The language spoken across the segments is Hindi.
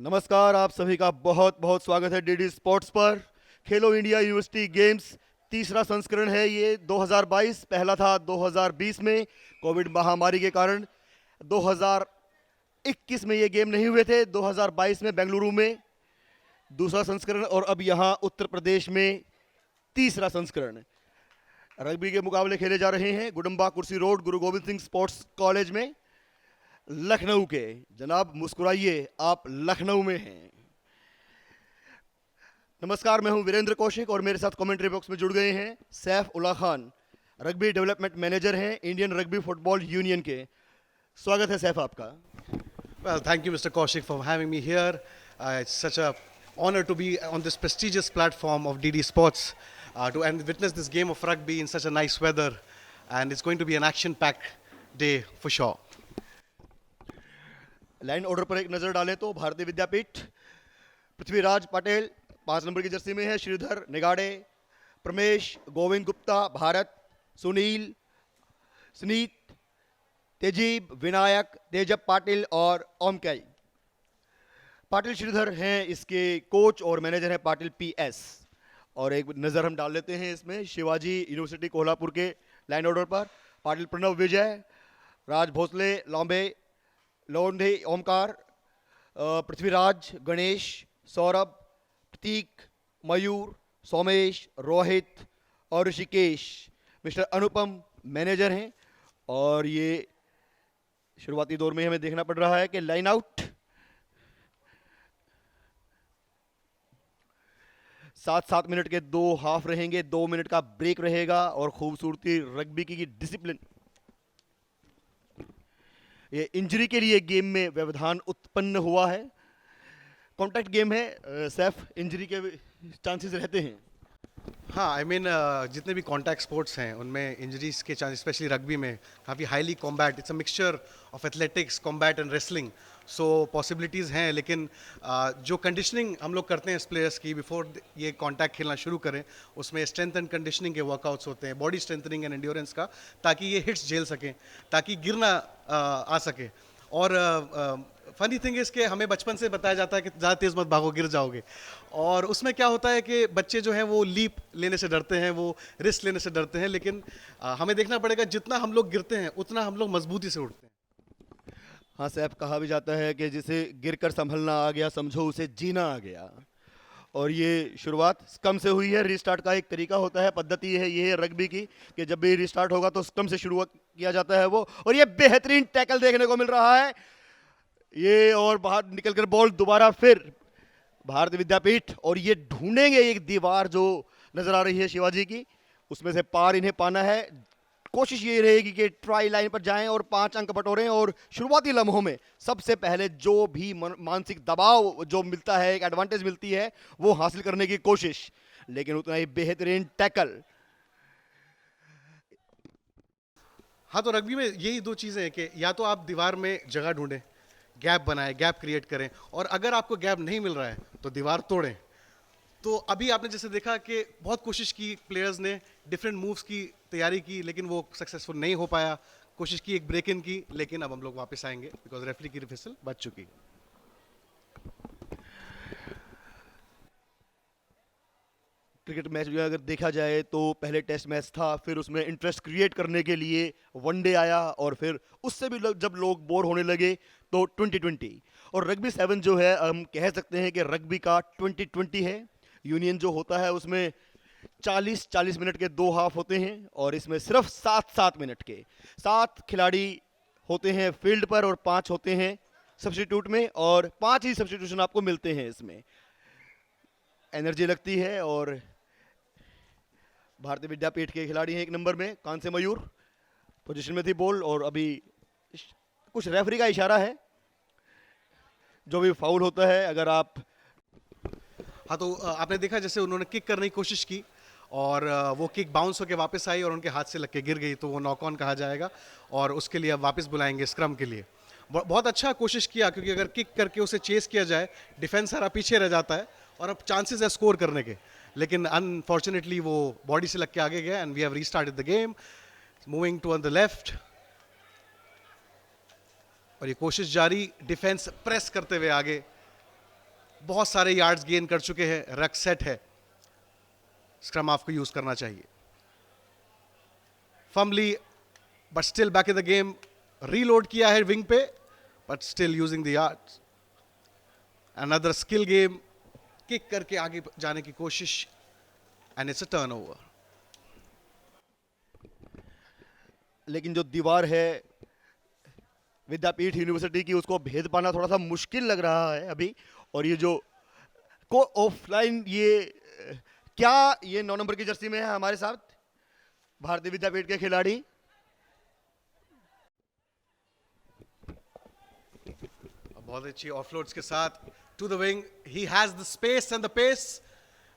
नमस्कार, आप सभी का बहुत बहुत स्वागत है डीडी स्पोर्ट्स पर। खेलो इंडिया यूनिवर्सिटी गेम्स तीसरा संस्करण है ये 2022। पहला था 2020 में, कोविड महामारी के कारण 2021 में ये गेम नहीं हुए थे। 2022 में बेंगलुरु में दूसरा संस्करण और अब यहाँ उत्तर प्रदेश में तीसरा संस्करण। रग्बी के मुकाबले खेले जा रहे हैं गुडम्बा कुर्सी रोड गुरु गोविंद सिंह स्पोर्ट्स कॉलेज में, लखनऊ के। जनाब मुस्कुराइए, आप लखनऊ में हैं। नमस्कार, मैं हूं वीरेंद्र कौशिक और मेरे साथ कमेंट्री बॉक्स में जुड़ गए हैं Saif Ullah Khan, rugby development manager हैं इंडियन रग्बी फुटबॉल यूनियन के। स्वागत है सैफ आपका। Well, thank you, Mr. Kaushik, for having me here. It's such a honor to be on this prestigious platform of DD Sports and witness this game of rugby in such a nice weather. And it's going to be an action-packed day for sure. Line order पर एक नजर डालें तो भारतीय विद्यापीठ, पृथ्वीराज पटेल 5 नंबर की जर्सी में है, श्रीधर निगाड़े, प्रमेश, गोविंद गुप्ता भारत, सुनील, सुनीत, तेजीब, विनायक, तेजब पाटिल और ओमकई। पाटिल श्रीधर हैं इसके कोच और मैनेजर हैं पाटिल पीएस। और एक नज़र हम डाल लेते हैं इसमें शिवाजी यूनिवर्सिटी कोल्हापुर के लाइन ऑर्डर पर। पाटिल प्रणव विजय, राज भोसले, लॉम्बे, लोंढे ओमकार, पृथ्वीराज, गणेश, सौरभ, प्रतीक, मयूर, सोमेश, रोहित और ऋषिकेश। मिस्टर अनुपम मैनेजर हैं। और ये शुरुआती दौर में हमें देखना पड़ रहा है कि लाइन आउट 7-7 मिनट के 2 हाफ रहेंगे, 2 मिनट का ब्रेक रहेगा। और खूबसूरती रग्बी की डिसिप्लिन, ये इंजरी के लिए गेम में व्यवधान उत्पन्न हुआ है। कॉन्टैक्ट गेम है सैफ, इंजरी के चांसेस रहते हैं। हाँ, आई मीन जितने भी कॉन्टैक्ट स्पोर्ट्स हैं उनमें इंजरीज के चांस, स्पेशली रग्बी में काफ़ी highly combat, it's a mixture of athletics, combat and wrestling. So possibilities हैं, लेकिन जो कंडीशनिंग हम लोग करते हैं प्लेयर्स की बिफोर ये कॉन्टैक्ट खेलना शुरू करें, उसमें स्ट्रेंथ एंड कंडीशनिंग के वर्कआउट्स होते हैं, बॉडी स्ट्रेंथनिंग एंड एंड्योरेंस का, ताकि ये हिट्स झेल सकें, ताकि गिरना आ सके। और फनी थिंग इज के हमें बचपन से बताया जाता है कि ज़्यादा तेज़ मत भागो, गिर जाओगे। और उसमें क्या होता है कि बच्चे जो हैं वो लीप लेने से डरते हैं, वो रिस्क लेने से डरते हैं, लेकिन हमें देखना पड़ेगा जितना हम लोग गिरते हैं उतना हम लोग मजबूती से उठते हैं। हाँ सैफ, कहा भी जाता है कि जिसे गिरकर संभलना आ गया समझो उसे जीना आ गया। और ये शुरुआत स्कम से हुई है। रिस्टार्ट का एक तरीका होता है, पद्धति है ये है रग्बी की कि जब भी रिस्टार्ट होगा तो स्कम से शुरुआत किया जाता है वो। और ये बेहतरीन टैकल देखने को मिल रहा है ये, और बाहर निकलकर बॉल दोबारा फिर भारतीय विद्यापीठ। और ये ढूंढेंगे एक दीवार जो नजर आ रही है शिवाजी की, उसमें से पार इन्हें पाना है। कोशिश ये रहेगी कि ट्राई लाइन पर जाएं और 5 अंक बटोरें। और शुरुआती लम्हों में सबसे पहले जो भी मानसिक दबाव जो मिलता है, एक एडवांटेज मिलती है, वो हासिल करने की कोशिश। लेकिन उतना ही बेहतरीन टैकल। हाँ, तो रग्बी में यही 2 चीज़ें हैं कि या तो आप दीवार में जगह ढूंढें, गैप बनाएं, गैप क्रिएट करें, और अगर आपको गैप नहीं मिल रहा है तो दीवार तोड़ें। तो अभी आपने जैसे देखा कि बहुत कोशिश की प्लेयर्स ने, डिफरेंट मूव्स की तैयारी की, लेकिन वो सक्सेसफुल नहीं हो पाया। कोशिश की एक ब्रेक इन की, लेकिन अब हम लोग वापस आएंगे बिकॉज रेफरी की विसल बच चुकी है। क्रिकेट मैच में अगर देखा जाए तो पहले टेस्ट मैच था, फिर उसमें इंटरेस्ट क्रिएट करने के लिए वनडे आया, और फिर उससे भी जब लोग बोर होने लगे तो 2020। और रग्बी 7 जो है, हम कह सकते हैं कि रग्बी का 2020 है। यूनियन जो होता है उसमें 40-40 मिनट के 2 हाफ होते हैं, और इसमें सिर्फ 7-7 मिनट के 7 खिलाड़ी होते हैं फील्ड पर और 5 होते हैं सब्स्टिट्यूट में, और 5 ही सब्स्टिट्यूशन आपको मिलते हैं। इसमें एनर्जी लगती है। और भारतीय विद्यापीठ के खिलाड़ी हैं 1 नंबर में, कांसे मयूर पोजीशन में थी बॉल, और अभी कुछ रेफरी का इशारा है, जो भी फाउल होता है अगर आप। हाँ, तो आपने देखा जैसे उन्होंने किक करने की कोशिश की और वो किक बाउंस होकर वापस आई और उनके हाथ से लग के गिर गई, तो वो नॉक ऑन कहा जाएगा और उसके लिए अब वापस बुलाएंगे स्क्रम के लिए। बहुत अच्छा कोशिश किया, क्योंकि अगर किक करके उसे चेस किया जाए, डिफेंस सारा पीछे रह जाता है और अब चांसेस है स्कोर करने के, लेकिन अनफॉर्चुनेटली वो बॉडी से लग के आगे गया and we have restarted the game, moving to on the left. और ये कोशिश जारी, डिफेंस प्रेस करते हुए आगे, बहुत सारे यार्ड्स गेन कर चुके हैं, रक सेट है, स्क्रम हाफ को यूज करना चाहिए. Firmly but still back in the game, reload किया है विंग पे, but still using the yards. Another skill game, kick करके आगे जाने की कोशिश, एंड इट्स अ टर्नओवर. लेकिन जो दीवार है विद्यापीठ यूनिवर्सिटी की, उसको भेद पाना थोड़ा सा मुश्किल लग रहा है अभी. और ये जो को ऑफलाइन, ये क्या ये 9 नंबर की जर्सी में है हमारे साथ भारतीय विद्यापीठ के खिलाड़ी. बहुत अच्छी ऑफलोड्स के साथ to the wing, he has the space and the pace.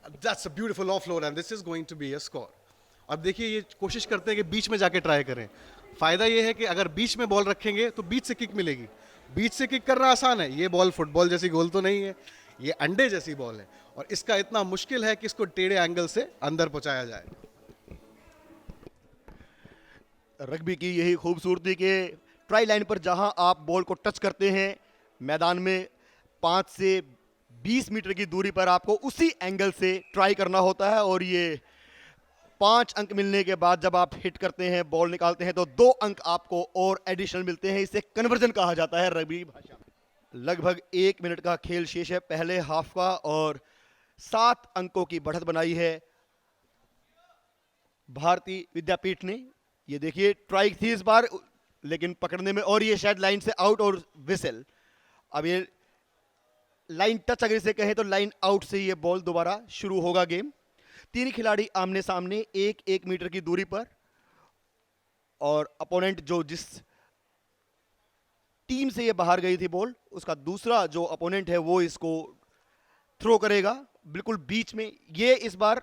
That's a beautiful offload and this is going to be a score. अब देखिए, ये कोशिश करते हैं कि बीच में जाके ट्राई करें. फायदा ये है कि अगर बीच में बॉल रखेंगे तो बीच से किक मिलेगी. बीच से किक करना आसान है, ये बॉल फुटबॉल जैसी गोल तो नहीं है, ये अंडे जैसी बॉल है, और इसका इतना मुश्किल है कि इसको टेढ़े एंगल से अंदर पहुंचाया जाए. रग्बी की यही खूबसूरती के ट्राई लाइन पर जहां आप बॉल को टच करते हैं, मैदान में 5 से 20 मीटर की दूरी पर आपको उसी एंगल से ट्राई करना होता है. और ये 5 अंक मिलने के बाद जब आप हिट करते हैं, बॉल निकालते हैं, तो 2 अंक आपको और एडिशनल मिलते हैं. इसे कन्वर्जन कहा जाता है रग्बी भाषा में. लगभग 1 मिनट का खेल शेष है पहले हाफ का, और 7 अंकों की बढ़त बनाई है भारतीय विद्यापीठ ने. ये देखिए, ट्राई थी इस बार, लेकिन पकड़ने में, और ये शायद लाइन से आउट और विसल. अब ये लाइन टच अगर इसे कहें तो लाइन आउट से ये बॉल दोबारा शुरू होगा गेम. 3 खिलाड़ी आमने सामने 1-1 मीटर की दूरी पर, और अपोनेंट जो जिस टीम से ये बाहर गई थी बॉल, उसका दूसरा जो अपोनेंट है वो इसको थ्रो करेगा बिल्कुल बीच में. ये इस बार,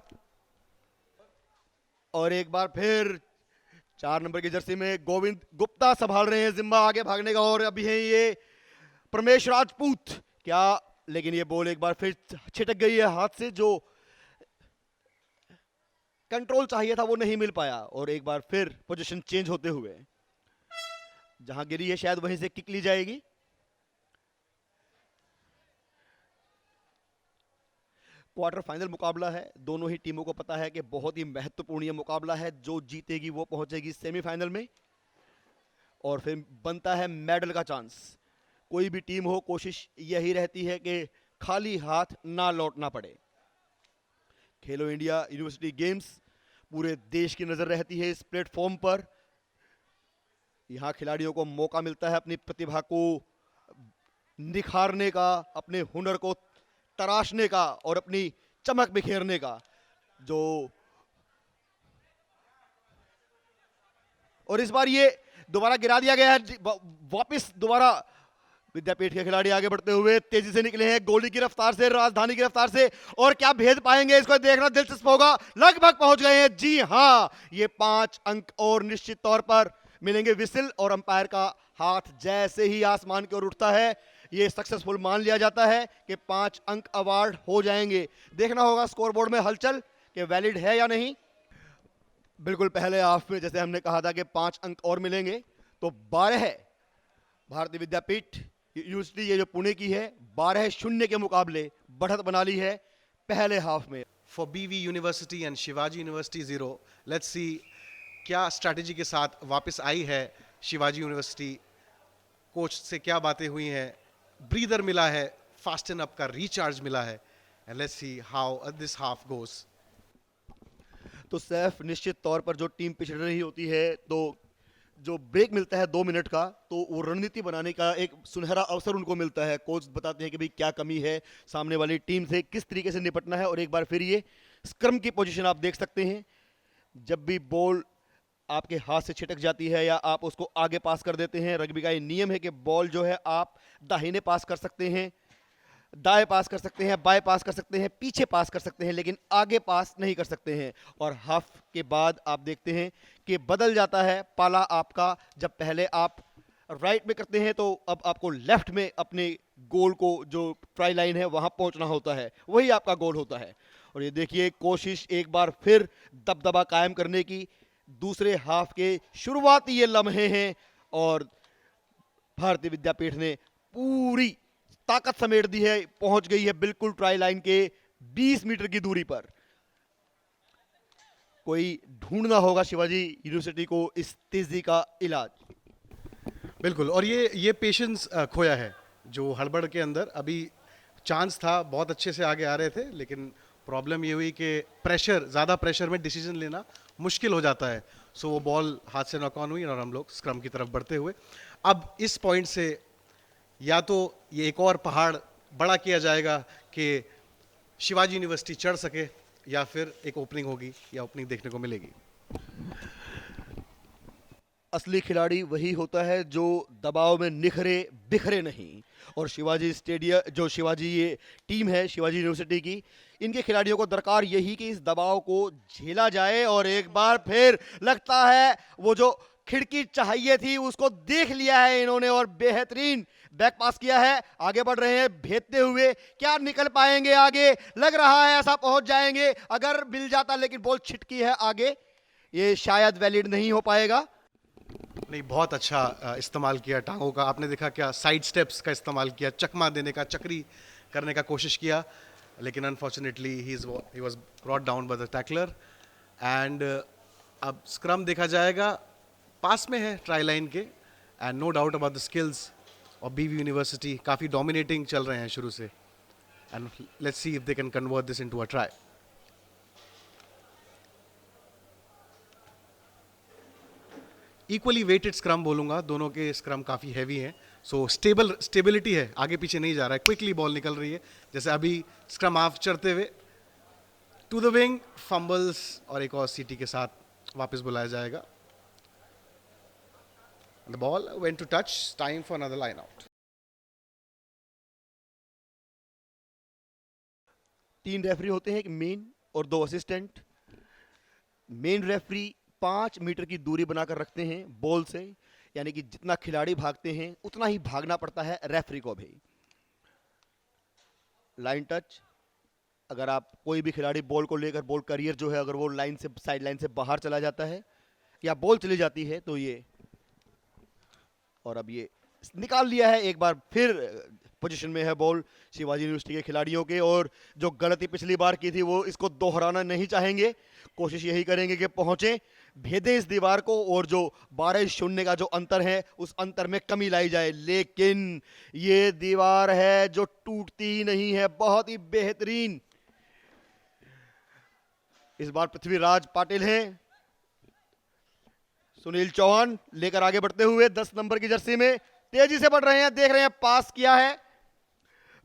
और एक बार फिर 4 नंबर की जर्सी में गोविंद गुप्ता संभाल रहे हैं जिम्मा आगे भागने का. और अभी है ये प्रमेश राजपूत, क्या, लेकिन ये बॉल एक बार फिर छिटक गई है हाथ से. जो कंट्रोल चाहिए था वो नहीं मिल पाया, और एक बार फिर पोजीशन चेंज होते हुए जहां गिरी है शायद वहीं से किक ली जाएगी. क्वार्टर फाइनल मुकाबला है, दोनों ही टीमों को पता है कि बहुत ही महत्वपूर्ण ये मुकाबला है. जो जीतेगी वो पहुंचेगी सेमीफाइनल में, और फिर बनता है मेडल का चांस. कोई भी टीम हो, कोशिश यही रहती है कि खाली हाथ ना लौटना पड़े. खेलो इंडिया यूनिवर्सिटी गेम्स, पूरे देश की नजर रहती है इस प्लेटफॉर्म पर. यहां खिलाड़ियों को मौका मिलता है अपनी प्रतिभा को निखारने का, अपने हुनर को तराशने का, और अपनी चमक बिखेरने का. जो और इस बार ये दोबारा गिरा दिया गया है, वापस दोबारा विद्यापीठ के खिलाड़ी आगे बढ़ते हुए तेजी से निकले हैं, गोली की रफ्तार से, राजधानी की रफ्तार से. और क्या भेद पाएंगे, इसको देखना दिलचस्प होगा. लगभग पहुंच गए हैं, जी हां. ये 5 अंक और निश्चित तौर पर मिलेंगे. विसिल और अंपायर का हाथ जैसे ही आसमान की ओर उठता है, ये सक्सेसफुल मान लिया जाता है कि 5 अंक अवार्ड हो जाएंगे. देखना होगा स्कोरबोर्ड में हलचल कि वैलिड है या नहीं. बिल्कुल पहले हाफ में जैसे हमने कहा था कि 5 अंक और मिलेंगे, तो 12 है भारतीय विद्यापीठ यूनिवर्सिटी, ये जो पुणे की है, 12-0 के मुकाबले बढ़त बना ली है पहले हाफ में. For BV university and Shivaji university 0. Let's see क्या स्ट्रैटेजी के साथ वापस आई है शिवाजी यूनिवर्सिटी. कोच से क्या बातें हुई हैं, ब्रीदर मिला है, फास्टन अप का रिचार्ज मिला है, and let's see how this half goes. तो सैफ, निश्चित तौर पर जो टीम पिछड़ रही होती है, तो जो ब्रेक मिलता है 2 मिनट का, तो वो रणनीति बनाने का एक सुनहरा अवसर उनको मिलता है. कोच बताते हैं कि भाई क्या कमी है सामने वाली टीम से, किस तरीके से निपटना है. और एक बार फिर ये स्क्रम की पोजीशन आप देख सकते हैं. जब भी बॉल आपके हाथ से छिटक जाती है या आप उसको आगे पास कर देते हैं, रग्बी का ये नियम है कि बॉल जो है आप दाहिने पास कर सकते हैं, दाएं पास कर सकते हैं, बाएं पास कर सकते हैं, पीछे पास कर सकते हैं, लेकिन आगे पास नहीं कर सकते हैं. और हाफ के बाद आप देखते हैं कि बदल जाता है पाला आपका. जब पहले आप राइट में करते हैं तो अब आपको लेफ्ट में अपने गोल को, जो ट्राई लाइन है वहां पहुंचना होता है, वही आपका गोल होता है. और ये देखिए, कोशिश एक बार फिर दबदबा कायम करने की. दूसरे हाफ के शुरुआती ये लम्हे हैं, और भारतीय विद्यापीठ ने पूरी ताकत समेट दी है, पहुंच गई है बिल्कुल ट्राई लाइन के 20 मीटर की दूरी पर। कोई ढूंढना होगा शिवाजी यूनिवर्सिटी को इस तेजी का इलाज। बिल्कुल, और ये पेशेंस खोया है जो हड़बड़ के अंदर। अभी चांस था, बहुत अच्छे से आगे आ रहे थे, लेकिन प्रॉब्लम ये हुई कि ज़्यादा प्रेशर में डिसीजन लेना मुश्किल हो जाता है। सो वो बॉल हाथ से नॉक ऑन हुई और हम लोग स्क्रम की तरफ बढ़ते हुए अब इस पॉइंट से या तो ये एक और पहाड़ बड़ा किया जाएगा कि शिवाजी यूनिवर्सिटी चढ़ सके, या फिर एक ओपनिंग होगी या ओपनिंग देखने को मिलेगी। असली खिलाड़ी वही होता है जो दबाव में निखरे बिखरे नहीं, और शिवाजी स्टेडियम जो शिवाजी ये टीम है शिवाजी यूनिवर्सिटी की, इनके खिलाड़ियों को दरकार यही कि इस दबाव को झेला जाए और एक बार फिर लगता है वो जो खिड़की चाहिए थी उसको देख लिया है इन्होंने और बेहतरीन बैक पास किया है। आगे बढ़ रहे हैं भेजते हुए, क्या निकल पाएंगे आगे? लग रहा है ऐसा पहुंच जाएंगे अगर मिल जाता, लेकिन बॉल छिटकी है आगे, ये शायद वैलिड नहीं हो पाएगा। नहीं, बहुत अच्छा इस्तेमाल किया टांगों का। आपने देखा क्या साइड स्टेप्स का इस्तेमाल किया, चकमा देने का, चक्री करने का कोशिश किया, लेकिन unfortunately he was brought down by the tackler. And अब स्क्रम देखा जाएगा, पास में है ट्राई लाइन के, and no doubt about the skills of BV university. काफ़ी डोमिनेटिंग चल रहे हैं शुरू से, and let's see if they can convert this into a try. Equally weighted scrum बोलूंगा, दोनों के स्क्रम काफ़ी हैवी हैं, सो स्टेबिलिटी है, आगे पीछे नहीं जा रहा है, क्विकली बॉल निकल रही है। जैसे अभी स्क्रम हाफ चढ़ते हुए टू द विंग, फंबल्स और एक और सीटी के साथ वापस बुलाया जाएगा। The ball went to touch, time for another line out. 3 referee होते हैं, एक मेन और 2 असिस्टेंट। मेन रेफरी 5 मीटर की दूरी बनाकर रखते हैं बॉल से, यानी कि जितना खिलाड़ी भागते हैं उतना ही भागना पड़ता है रेफरी को भी। लाइन टच, अगर आप कोई भी खिलाड़ी बॉल को लेकर, बॉल करियर जो है अगर वो लाइन से साइड लाइन से बाहर चला जाता है या बॉल चली जाती है तो ये, और अब ये निकाल लिया है, एक बार फिर पोजीशन में है बॉल शिवाजी यूनिवर्सिटी के खिलाड़ियों के, और जो गलती पिछली बार की थी वो इसको दोहराना नहीं चाहेंगे, कोशिश यही करेंगे कि पहुंचे, भेदें इस दीवार को, और जो 12-0 का जो अंतर है उस अंतर में कमी लाई जाए। लेकिन ये दीवार है जो टूटती ही नहीं है, बहुत ही बेहतरीन। इस बार पृथ्वीराज पाटिल हैं, सुनील चौहान लेकर आगे बढ़ते हुए 10 नंबर की जर्सी में तेजी से बढ़ रहे हैं, देख रहे हैं पास किया है,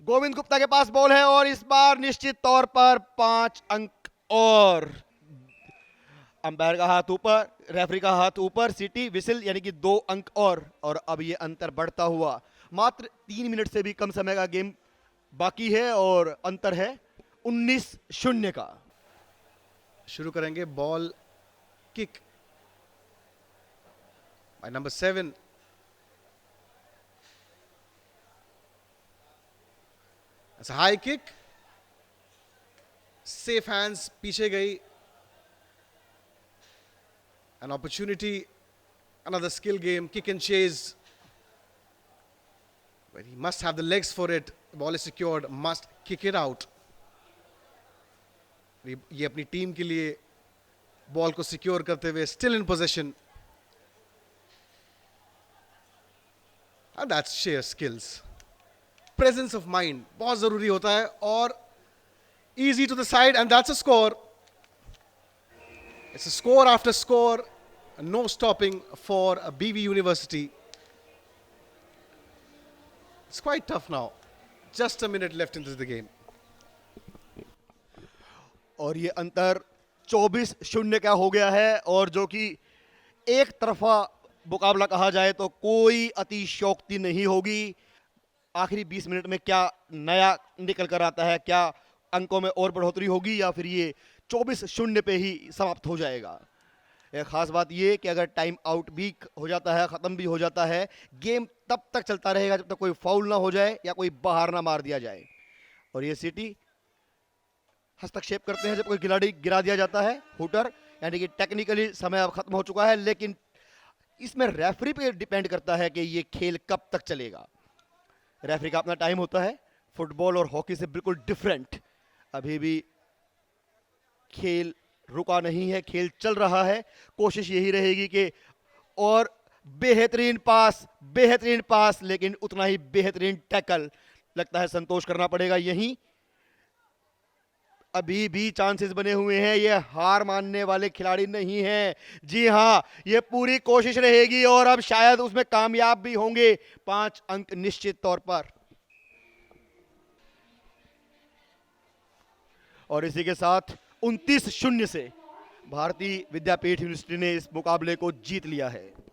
गोविंद गुप्ता के पास बॉल है, और इस बार निश्चित तौर पर 5 अंक, और अंपायर का हाथ ऊपर, रेफरी का हाथ ऊपर, सिटी विसिल, यानी कि 2 अंक और अब ये अंतर बढ़ता हुआ, मात्र 3 मिनट से भी कम समय का गेम बाकी है और अंतर है 19-0 का। शुरू करेंगे ball kick by number 7। High kick, safe hands, पीछे गई, an opportunity, another skill game, kick and chase, but he must have the legs for it. The ball is secured, must kick it out. ये अपनी टीम के लिए बॉल को सिक्योर करते हुए still in position, and that's sheer skills, presence of mind बहुत जरूरी होता है, और easy to the side, and that's a score. It's a score after score, no stopping for BV University. It's quite tough now. Just a minute left into the game. और ये अंतर 24-0 का हो गया है, और जो कि एक तरफा मुकाबला कहा जाए तो कोई अतिशयोक्ति नहीं होगी। आखिरी 20 मिनट में क्या नया निकल कर आता है, क्या अंकों में और बढ़ोतरी होगी, या फिर ये 24-0 पे ही समाप्त हो जाएगा। एक खास बात ये कि अगर टाइम आउट भी हो जाता है, ख़त्म भी हो जाता है, गेम तब तक चलता रहेगा जब तक कोई फाउल ना हो जाए या कोई बाहर ना मार दिया जाए। और ये सिटी हस्तक्षेप करते हैं जब कोई खिलाड़ी गिरा दिया जाता है, हुटर, यानी कि टेक्निकली समय अब खत्म हो चुका है, लेकिन इसमें रेफरी पे डिपेंड करता है कि ये खेल कब तक चलेगा। रेफरी का अपना टाइम होता है, फुटबॉल और हॉकी से बिल्कुल डिफरेंट। अभी भी खेल रुका नहीं है, खेल चल रहा है। कोशिश यही रहेगी कि और बेहतरीन पास, लेकिन उतना ही बेहतरीन टैकल लगता है संतोष करना पड़ेगा यहीं। अभी भी चांसेस बने हुए हैं, ये हार मानने वाले खिलाड़ी नहीं हैं। जी हां, ये पूरी कोशिश रहेगी और अब शायद उसमें कामयाब भी होंगे। 5 अंक निश्चित तौर पर। और इसी के साथ 29-0 से भारतीय विद्यापीठ यूनिवर्सिटी ने इस मुकाबले को जीत लिया है।